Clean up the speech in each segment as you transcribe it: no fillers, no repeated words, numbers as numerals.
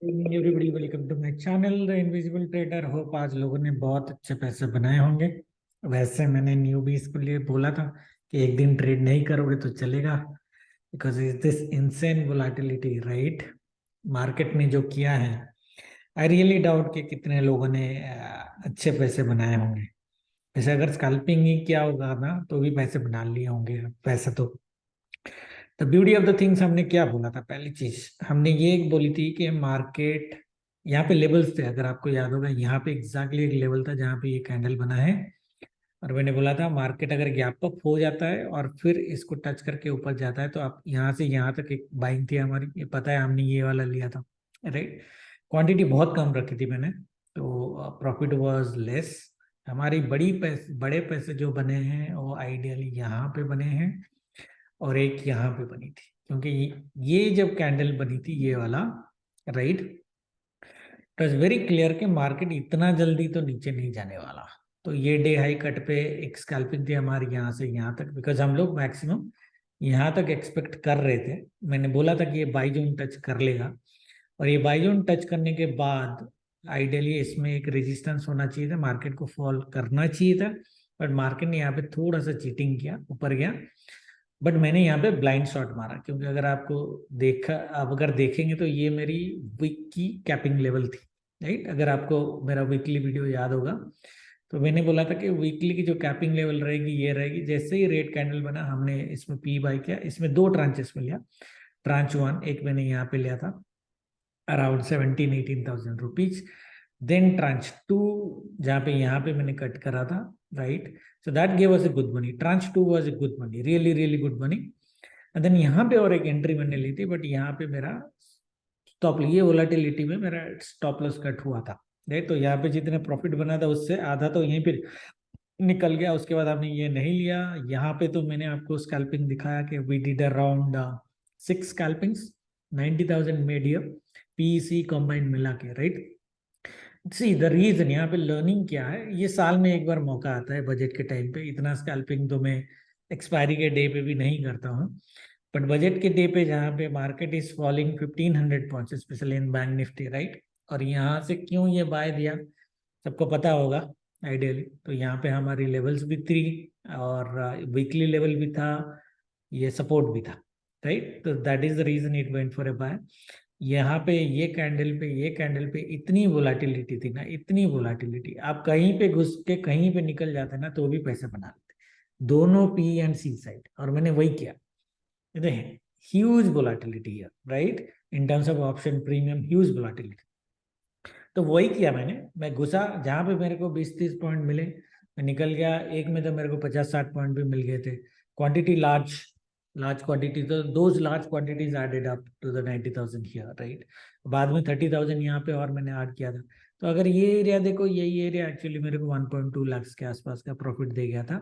Everybody welcome to my channel the invisible trader. Hope आज लोगों ने बहुत अच्छे पैसे बनाए होंगे। वैसे मैंने न्यूबीज को लिए बोला था कि एक दिन ट्रेड नहीं करोगे तो चलेगा, because is this insane volatility right. Market ने जो किया है, आई रियली डाउट कि कितने लोगों ने अच्छे पैसे बनाए होंगे। वैसे अगर स्कैल्पिंग ही किया होगा ना तो भी पैसे बना लिए होंगे पैसे तो। The beauty of the things, हमने क्या बोला था? पहली चीज हमने ये एक बोली थी कि मार्केट, यहाँ पे लेवल्स थे, अगर आपको याद होगा यहाँ पे एग्जैक्टली एक लेवल था जहाँ पे ये कैंडल बना है। और मैंने बोला था मार्केट अगर गैप अप हो जाता है और फिर इसको टच करके ऊपर जाता है तो आप यहाँ से यहाँ तक एक बाइंग थी हमारी, ये पता है, हमने ये वाला लिया था राइट। क्वांटिटी बहुत कम रखी थी मैंने, तो प्रॉफिट वाज लेस। हमारी बड़े पैसे जो बने हैं वो आइडियली यहाँ पे बने हैं और एक यहाँ पे बनी थी, क्योंकि ये जब कैंडल बनी थी ये वाला right, it was very clear कि मार्केट इतना जल्दी तो नीचे नहीं जाने वाला। तो ये डे हाई कट पे एक स्कैल्पिंग थी हमारी यहाँ से यहाँ तक, बिकॉज हम लोग मैक्सिमम यहाँ तक एक्सपेक्ट कर रहे थे। मैंने बोला था कि ये बाई जोन टच कर लेगा, और ये बाई जोन टच करने के बाद आइडियली इसमें एक रेजिस्टेंस होना चाहिए था, मार्केट को फॉल करना चाहिए था। बट मार्केट ने यहाँ पे थोड़ा सा चीटिंग किया, ऊपर गया। बट मैंने यहाँ पे ब्लाइंड शॉट मारा, क्योंकि अगर आपको देखा, आप अगर देखेंगे तो ये मेरी वीक की कैपिंग लेवल थी राइट। अगर आपको मेरा वीकली वीडियो याद होगा तो मैंने बोला था कि वीकली की जो कैपिंग लेवल रहेगी ये रहेगी। जैसे ही रेड कैंडल बना हमने इसमें पी बाई किया, इसमें दो ट्रांचेस में लिया। ट्रांच वन एक मैंने यहाँ पे लिया था around 17-18,000 rupees. Then tranche two जहाँ पे यहाँ पे मैंने कट करा था right. So that gave us a good money, tranche two was a good money, really really good money. And then यहाँ पे और एक एंट्री मैंने ली थी, बट यहाँ पे मेरा स्टॉप, ये वोलेटिलिटी में मेरा स्टॉप लॉस कट हुआ था राइट। तो यहाँ पे जितने प्रॉफिट बना था उससे आधा तो यहीं पे निकल गया। उसके बाद आपने ये नहीं लिया। यहाँ पे तो मैंने आपको स्कैल्पिंग दिखाया कि we did around 6 scalpings, 90,000 made here, PC combined मिला के राइट। सी द रीजन, यहाँ पे लर्निंग क्या है, ये साल में एक बार मौका आता है बजट के टाइम पे। इतना स्कैल्पिंग तो मैं एक्सपायरी के डे पे भी नहीं करता हूँ, बट बजट के डे पे जहाँ पे market is falling 1500 points specially in bank Nifty right. और यहाँ से क्यों ये बाय दिया सबको पता होगा आइडियली। तो यहाँ पे हमारी लेवल्स भी थी और वीकली लेवल भी था, ये सपोर्ट भी था राइट। तो that is the reason it went for a buy. यहाँ पे ये कैंडल पे इतनी वोलाटिलिटी थी ना, इतनी वोलाटिलिटी, आप कहीं पे घुस के कहीं पे निकल जाते ना तो भी पैसे बना लेते, दोनों पी एंड सी साइड। और मैंने वही किया। ह्यूज वोलाटिलिटी है right, in terms of option premium, huge volatility. तो वही किया मैंने, मैं घुसा जहां पे मेरे को 20-30 पॉइंट मिले, मैं निकल गया। एक में तो मेरे को 50-60 पॉइंट भी मिल गए थे। क्वांटिटी लार्ज, लार्ज क्वांटिटी, तो those large quantities added up to the 90,000 here right. बाद में 30,000 यहाँ पे और मैंने ऐड किया था। तो अगर ये एरिया देखो, यही एरिया एक्चुअली मेरे को 1.2 लाख के आसपास का प्रॉफिट दे गया था।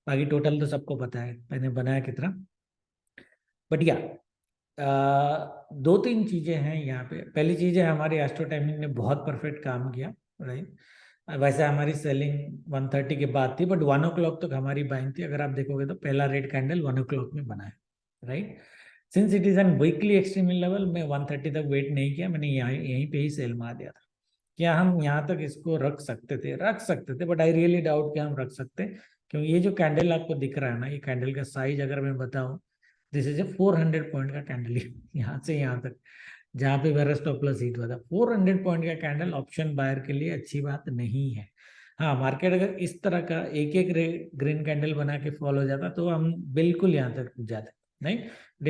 बाकी टोटल तो सबको पता है मैंने बनाया कितना। बट या दो तीन चीजें हैं यहाँ पे। पहली चीज है हमारी एस्ट्रो टाइमिंग ने बहुत परफेक्ट काम किया राइट। वैसे हमारी सेलिंग 1:30 के बाद थी, बट 1 o'clock तक हमारी बाइंग थी। अगर आप देखोगे तो पहला रेड कैंडल 1 o'clock में बना है right. Since it is an weekly extreme level, मैं 1:30 तक वेट नहीं किया, मैंने यहाँ यहीं पे ही सेल मार दिया था। क्या हम यहाँ तक इसको रख सकते थे, बट आई रियली डाउट कि हम रख सकते, क्योंकि ये जो कैंडल आपको दिख रहा है ना, ये कैंडल का साइज अगर मैं बताऊं, दिस इज ए 400 पॉइंट का कैंडल। यहाँ से यहाँ तक जहाँ पे मेरा स्टॉप लॉस हिट हुआ था, 400 पॉइंट का कैंडल ऑप्शन बायर के लिए अच्छी बात नहीं है। हाँ, मार्केट अगर इस तरह का एक एक ग्रीन कैंडल बना के फॉल हो जाता तो हम बिल्कुल यहाँ तक रुक जाते नहीं।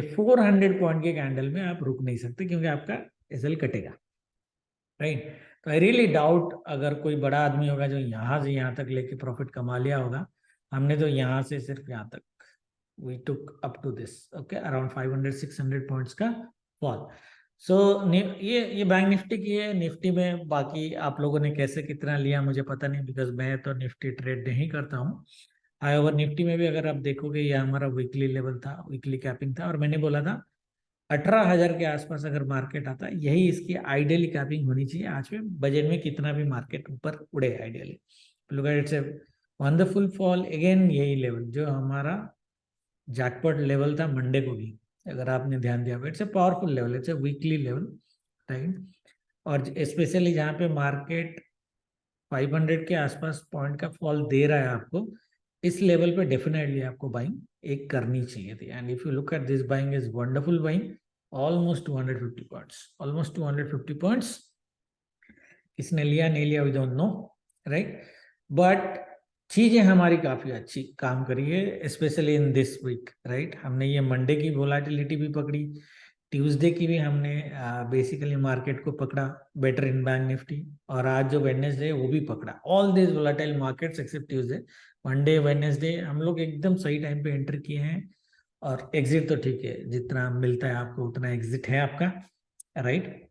400 पॉइंट के कैंडल में आप रुक नहीं सकते, क्योंकि आपका एसएल कटेगा राइट। तो आई रियली डाउट अगर कोई बड़ा आदमी होगा जो यहाँ से यहाँ तक लेके प्रॉफिट कमा लिया होगा। हमने तो यहाँ से सिर्फ यहाँ तक, we took up to this okay around 500-600 points का फॉल। सो ये बैंक निफ्टी की है। निफ्टी में बाकी आप लोगों ने कैसे कितना लिया मुझे पता नहीं, बिकॉज मैं तो निफ्टी ट्रेड नहीं करता हूँ। हाई ओवर निफ्टी में भी अगर आप देखोगे ये हमारा वीकली लेवल था, वीकली कैपिंग था, और मैंने बोला था 18,000 के आसपास अगर मार्केट आता है यही इसकी आइडियली कैपिंग होनी चाहिए। आज में बजट में कितना भी मार्केट ऊपर उड़े ideally, look at it's a wonderful fall again. यही लेवल जो हमारा जैकपॉट लेवल था मंडे को भी, अगर आपने ध्यान दिया, it's a powerful level, it's a weekly level. Right. और स्पेशली जहाँ पे मार्केट 500 के आसपास पॉइंट का फॉल दे रहा है आपको, इस लेवल पे डेफिनेटली आपको बाइंग एक करनी चाहिए थी। And if you look at this, buying is wonderful buying, almost 250 points, almost 250 points. किसने लिया नहीं लिया we don't know, right. But चीजें हमारी काफी अच्छी काम करी है, specially in this week, right. हमने ये मंडे की वोलाटिलिटी भी पकड़ी, ट्यूसडे की भी हमने बेसिकली मार्केट को पकड़ा बेटर इन बैंक निफ्टी, और आज जो वेडनेसडे है वो भी पकड़ा। All this volatile markets except Tuesday, Monday Wednesday हम लोग एकदम सही टाइम पे एंटर किए हैं। और एग्जिट तो ठीक है, जितना मिलता है आपको उतना एग्जिट है आपका, right.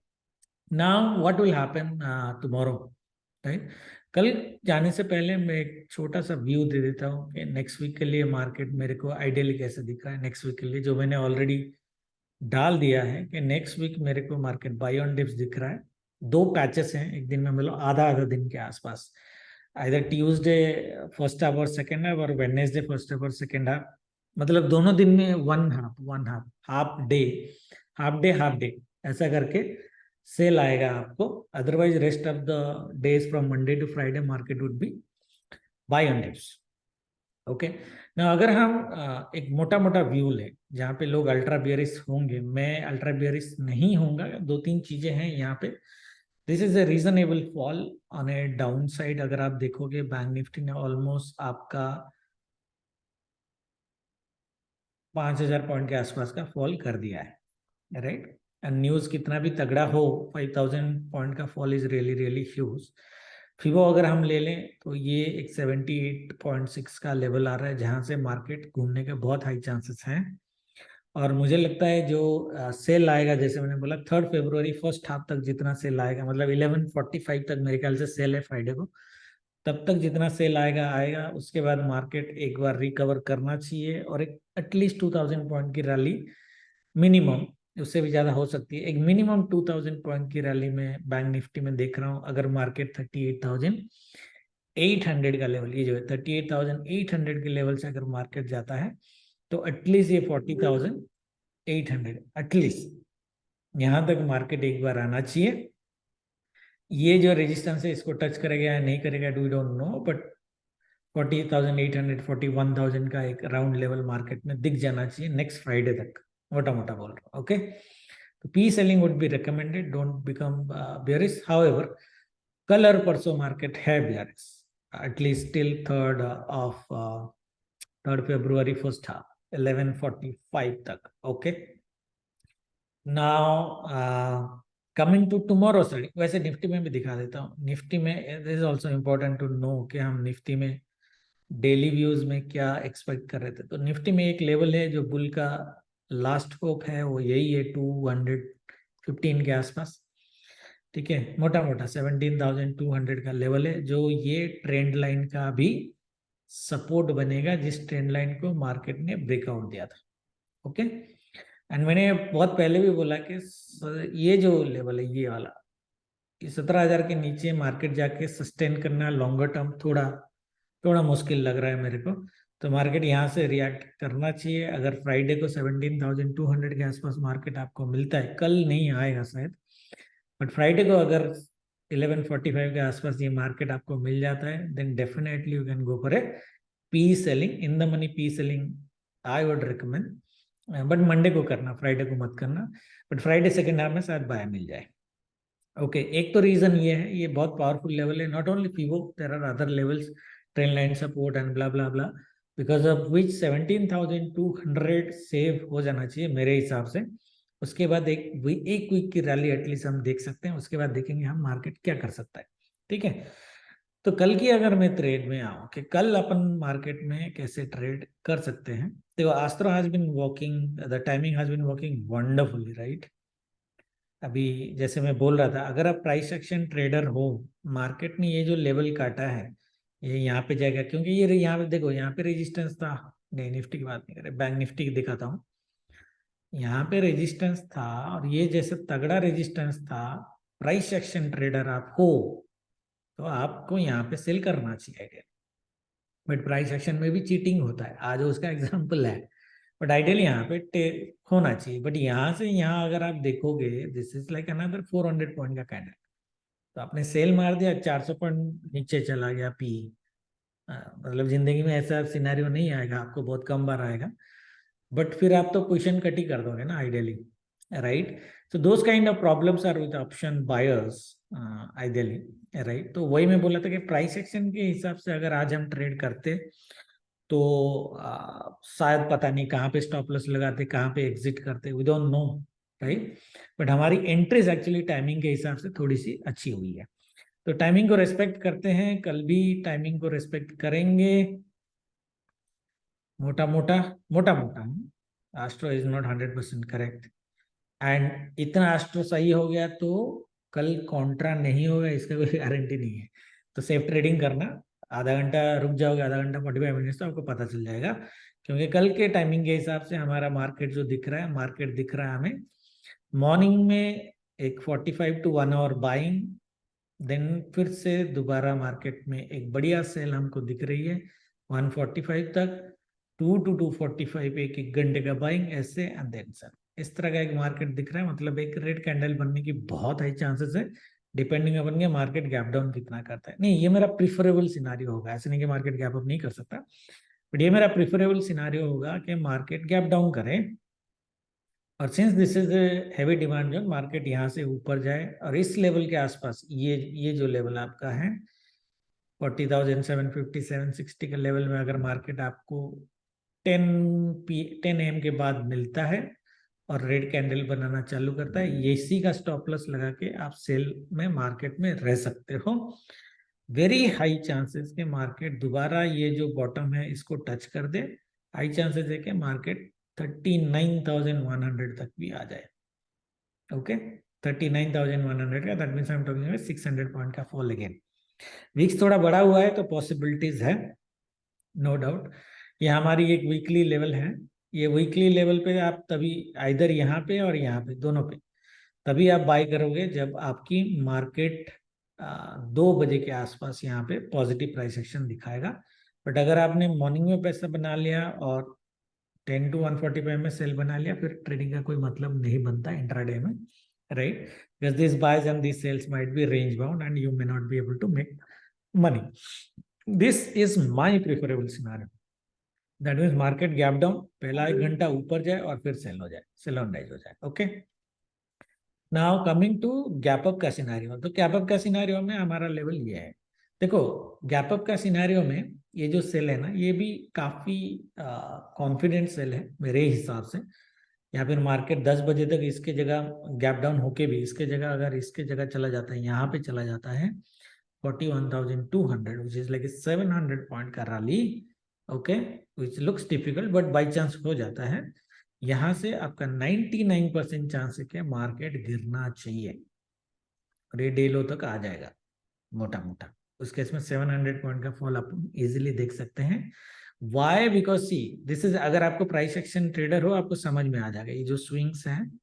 Now what will happen tomorrow, right. कल जाने से पहले मैं एक छोटा सा व्यू दे देता हूँ कि नेक्स्ट वीक के लिए मार्केट मेरे को आइडियली कैसे दिख रहा है। नेक्स्ट वीक के लिए जो मैंने ऑलरेडी डाल दिया है कि नेक्स्ट वीक मेरे को मार्केट बाय ऑन डिप्स दिख रहा है। दो पैचेस हैं एक दिन में, मतलब आधा आधा दिन के आसपास, इधर ट्यूसडे फर्स्ट हाफ और सेकेंड हाफ, और वेडनेसडे फर्स्ट हाफ और सेकेंड हाफ, मतलब दोनों दिन में वन हाफ, हाफ डे ऐसा करके सेल आएगा आपको। Otherwise rest of the days from Monday to Friday market would be buy on dips, okay. ना अगर हम एक मोटा मोटा व्यू लें जहाँ पे लोग अल्ट्रा बियरिश होंगे, मैं अल्ट्रा बियरिश नहीं होऊंगा। दो तीन चीजें हैं यहाँ पे। This is a reasonable fall on A down side. अगर आप देखोगे बैंक निफ्टी ने ऑलमोस्ट आपका 5,000 पॉइंट के आसपास का फॉल कर दिया है, राइट। एंड न्यूज कितना भी तगड़ा हो, 5,000 पॉइंट का fall is really really huge. Fibo अगर हम ले लें तो ये एक 78.6 का लेवल आ रहा है जहां से मार्केट घूमने के बहुत हाई चांसेस हैं। और मुझे लगता है जो सेल आएगा, जैसे मैंने बोला 3 फरवरी फर्स्ट हाफ तक जितना सेल आएगा, मतलब 11:45 तक मेरे ख्याल से सेल है फ्राइडे को, तब तक जितना सेल आएगा आएगा। उसके बाद मार्केट एक बार रिकवर करना चाहिए और एक एटलीस्ट 2,000 पॉइंट की रैली मिनिमम, उससे भी ज्यादा हो सकती है, एक मिनिमम 2,000 पॉइंट की रैली में बैंक निफ्टी में देख रहा हूँ। अगर मार्केट 38,800 का लेवल, ये जो है 38,800 के लेवल से अगर मार्केट जाता है तो एटलीस्ट ये 40,800 एटलीस्ट यहाँ तक मार्केट एक बार आना चाहिए। ये जो रेजिस्टेंस है इसको टच करेगा या नहीं करेगा वी डोंट नो, बट 40,800 41,000 का एक राउंड लेवल मार्केट में दिख जाना चाहिए नेक्स्ट फ्राइडे तक, मोटा मोटा बोल रहा हूँ, ओके। तो P selling would be recommended, don't become bearish. However कल और परसों मार्केट है bearish, at least till 3rd February first half 11:45 तक, okay. Now coming to tomorrow sir, वैसे निफ्टी में भी दिखा देता हूँ। निफ्टी में this is also important to know कि हम निफ्टी में डेली व्यूज में क्या एक्सपेक्ट कर रहे थे। तो निफ्टी में एक लेवल है जो बुल का लास्ट होप है, वो यही है 215 के आसपास, ठीक है। मोटा मोटा 17,200 का लेवल है जो ये ट्रेंड लाइन का भी सपोर्ट बनेगा, जिस ट्रेंड लाइन को मार्केट ने ब्रेकआउट दिया था, ओके। एंड मैंने बहुत पहले भी बोला कि ये जो लेवल है ये वाला, कि 17,000 के नीचे मार्केट जाके सस्टेन करना लॉन्गर टर्म थोड़ा थोड़ा मुश्किल लग रहा है मेरे को। तो मार्केट यहाँ से रिएक्ट करना चाहिए। अगर फ्राइडे को 17,200 के आसपास मार्केट आपको मिलता है, कल नहीं आएगा शायद, बट फ्राइडे को अगर 11:45 के आसपास ये मार्केट आपको मिल जाता है, then definitely you can go for a P selling, in the money P selling I would recommend. But Monday को करना, फ्राइडे को मत करना। बट फ्राइडे सेकेंड हाफ में शायद बाय मिल जाए, ओके। एक तो रीजन ये है, ये बहुत पावरफुल लेवल है, not only fibo, there are other levels, trend line support and blah blah blah, because of which 17,200 save हो जाना चाहिए मेरे हिसाब से। उसके बाद एक वीक की रैली एटलीस्ट हम देख सकते हैं, उसके बाद देखेंगे हम मार्केट क्या कर सकता है, ठीक है। तो कल की अगर मैं ट्रेड में आऊँ कि कल अपन मार्केट में कैसे ट्रेड कर सकते हैं, तो astro has been working, the timing has been working wonderfully, right. अभी जैसे मैं बोल रहा था, अगर आप प्राइस एक्शन ट्रेडर हो, मार्केट ने ये जो लेवल काटा है ये यहाँ पे जाएगा, क्योंकि ये यहाँ पे देखो, यहाँ पे रेजिस्टेंस था। नहीं, निफ्टी की बात नहीं करें, बैंक निफ्टी की दिखाता हूँ। यहाँ पे रेजिस्टेंस था और ये जैसे तगड़ा रेजिस्टेंस था, प्राइस एक्शन ट्रेडर आप हो तो आपको यहाँ पे सेल करना चाहिए, बट प्राइस एक्शन में भी चीटिंग होता है, आज उसका एग्जाम्पल है। बट आइडियली यहाँ पे होना चाहिए। बट यहाँ से यहाँ अगर आप देखोगे, this is like another 400 point का कैंडल। तो आपने सेल मार दिया, 400 पॉइंट नीचे चला गया पी। मतलब जिंदगी में ऐसा सिनेरियो नहीं आएगा, आपको बहुत कम बार आएगा। बट फिर आप तो पोजीशन कट ही कर दोगे ना ideally, right? So those kind of problems are with option buyers ideally, right? तो वही मैं बोला था कि प्राइस एक्शन के हिसाब से अगर आज हम ट्रेड करते तो शायद पता नहीं कहाँ पे स्टॉप लॉस लगाते, कहाँ पे एग्जिट करते, we don't know, right? But हमारी एंट्रीज एक्चुअली टाइमिंग के हिसाब से थोड़ी सी अच्छी हुई है। तो टाइमिंग को रेस्पेक्ट करते हैं, कल भी टाइमिंग को रेस्पेक्ट करेंगे। मोटा मोटा मोटा मोटा astro is not 100% correct, and इतना एस्ट्रो सही हो गया तो कल कॉन्ट्रा नहीं होगा इसका कोई गारंटी नहीं है। तो सेफ ट्रेडिंग करना, आधा घंटा रुक जाओगे, आधा घंटा 45 मिनट तो आपको पता चल जाएगा। क्योंकि कल के टाइमिंग के हिसाब से हमारा मार्केट जो दिख रहा है, मार्केट दिख रहा है हमें मॉर्निंग में एक 45 to 1 आवर बाइंग, देन फिर से दोबारा मार्केट में एक बढ़िया सेल हमको दिख रही है 145 तक, 2 to 245 एक एक घंटे का बाइंग ऐसे, एंड देन सर इस तरह का एक मार्केट दिख रहा है। मतलब एक रेड कैंडल बनने की बहुत हाई चांसेस है, डिपेंडिंग अपन के मार्केट गैप डाउन कितना करता है। नहीं, ये मेरा प्रिफरेबल सिनारियो होगा, ऐसे नहीं कि मार्केट गैप अप नहीं कर सकता, बट ये मेरा प्रिफरेबल सिनारियो होगा कि मार्केट गैप डाउन करे, और since this is heavy demand zone, market यहाँ से ऊपर जाए और इस लेवल के आसपास, ये जो लेवल आपका है 40,750 760 के लेवल में अगर मार्केट आपको 10 AM के बाद मिलता है और रेड कैंडल बनाना चालू करता है, ये इसी का स्टॉप लॉस लगा के आप सेल में मार्केट में रह सकते हो। वेरी हाई चांसेस के मार्केट दोबारा ये जो बॉटम है इसको टच कर दे, हाई चांसेस है कि मार्केट 39,100 तक भी आ जाए। ओके, 39,100 का, that means I am talking 600 point का फॉल अगेन। वीक्स थोड़ा बड़ा हुआ है तो पॉसिबिलिटीज है, नो डाउट। ये हमारी एक वीकली लेवल है, ये वीकली लेवल पे आप तभी आइदर यहाँ पे और यहाँ पे दोनों पे तभी आप बाय करोगे जब आपकी मार्केट 2 बजे के आसपास यहाँ पे पॉजिटिव प्राइस एक्शन दिखाएगा। बट अगर आपने मॉर्निंग में पैसा बना लिया और 10 to 145 में सेल बना लिया, फिर ट्रेडिंग का कोई मतलब नहीं बनता इंट्राडे में, right? Because this buys and this sells might be range bound and you may not be able to make money. This is my preferable scenario, that means market gap down, पहला 1 घंटा ऊपर जाए और फिर cell हो जाए, cell on rise हो जाए। Okay, now coming to gap up का सिनारियो। तो गैप अप का सिनारियो में हमारा लेवल ये है, देखो गैप अप का सिनारियो में ये जो सेल है ना, ये भी काफी कॉन्फिडेंट सेल है मेरे हिसाब से। या फिर मार्केट 10 बजे तक इसके जगह गैप डाउन होके भी इसके जगह अगर इसके जगह चला जाता है, यहाँ पे चला जाता है 41,200 विच इज लाइक 700 पॉइंट का rally, okay, which looks difficult but by chance हो जाता है, यहां से आपका 99% चांस है कि मार्केट गिरना चाहिए और ये डे लो तक आ जाएगा मोटा मोटा। उस केस में 700 पॉइंट का फॉल आप इजीली देख सकते हैं। Why? Because see this is, अगर आपको प्राइस एक्शन ट्रेडर हो आपको समझ में आ जाएगा ये जो स्विंग्स हैं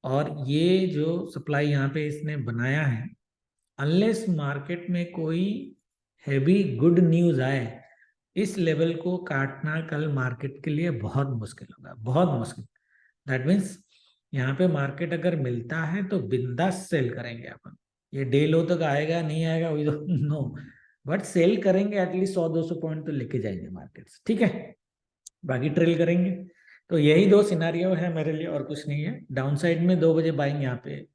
और ये जो सप्लाई यहाँ पे इसने बनाया है, अनलेस मार्केट में कोई हैवी गुड न्यूज आए, इस लेवल को काटना कल मार्केट के लिए बहुत मुश्किल होगा, बहुत मुश्किल। दैट मीन्स यहाँ पे मार्केट अगर मिलता है तो बिंदास सेल करेंगे अपन, ये डे लो तक आएगा नहीं आएगा we don't know, but sell करेंगे, एटलीस्ट 100-200 पॉइंट तो लेके जाएंगे मार्केट से, ठीक है? बाकी ट्रेल करेंगे। तो यही दो सिनारियो है मेरे लिए और कुछ नहीं है। डाउन साइड में 2 बजे बाइंग यहाँ पे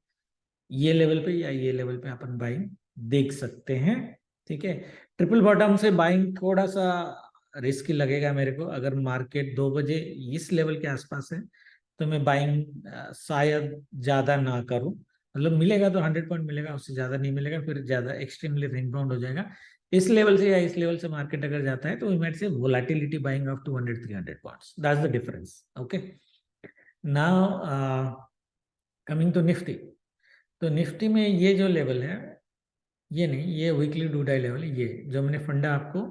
ये लेवल पे या ये लेवल पे अपन बाइंग देख सकते हैं, ठीक है? ट्रिपल बॉटम से बाइंग थोड़ा सा रिस्क लगेगा मेरे को, अगर मार्केट 2 बजे इस लेवल के आसपास है तो मैं बाइंग शायद ज्यादा ना करूं। मतलब मिलेगा तो 100 पॉइंट मिलेगा, उससे ज्यादा नहीं मिलेगा, फिर ज्यादा एक्सट्रीमली रेंज बाउंड हो जाएगा। इस लेवल से या इस लेवल से मार्केट अगर जाता है तो we might say volatility buying of 200-300 points, that's the difference. Okay, now coming to Nifty. तो निफ्टी में ये जो लेवल है, ये नहीं, ये वीकली डूडाई लेवल, ये जो मैंने फंडा आपको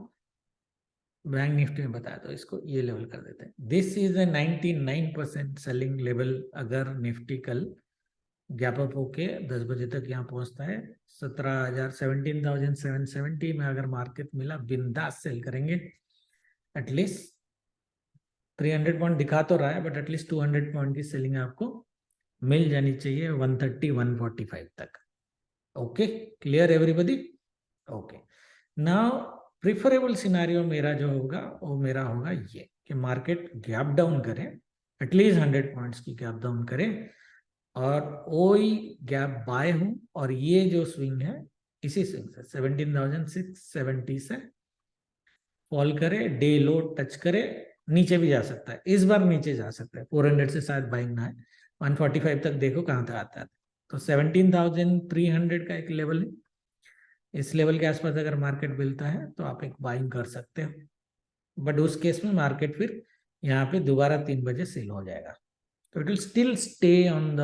बैंक निफ्टी में बताया, तो इसको ये लेवल कर देते हैं। This is a 99% selling level. अगर निफ्टी कल गैप अप होके 10 बजे तक यहाँ पहुंचता है, 17,770 में अगर मार्केट मिला, बिंदास सेल करेंगे एटलीस्ट 300 पॉइंट दिखा तो रहा है, बट एटलीस्ट 200 पॉइंट की सेलिंग आपको मिल जानी चाहिए 130 145 तक। Okay, clear everybody? Okay, now preferable scenario मेरा जो होगा वो मेरा होगा ये कि मार्केट गैप डाउन करे, एटलीस्ट 100 पॉइंट्स की गैप डाउन करे, और वही गैप बाय हो, और ये जो स्विंग है इसी स्विंग से 17,670 से फॉल करे, डे लो टच करे, नीचे भी जा सकता है, इस बार नीचे जा सकता है, 400 से शायद बाइंग ना है, 145 तक देखो कहाँ तक आता है। तो 17,300 का एक लेवल है, इस लेवल के आसपास अगर मार्केट मिलता है तो आप एक बाइंग कर सकते हो, बट उस केस में मार्केट फिर यहाँ पे दोबारा 3 बजे सेल हो जाएगा, तो it will still stay on the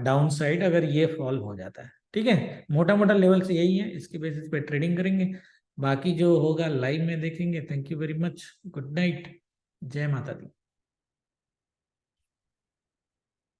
down side अगर ये फॉल हो जाता है। ठीक है, मोटा मोटा लेवल से यही है, इसके बेसिस पे ट्रेडिंग करेंगे, बाकी जो होगा लाइव में देखेंगे। Thank you very much, good night, जय माता दी।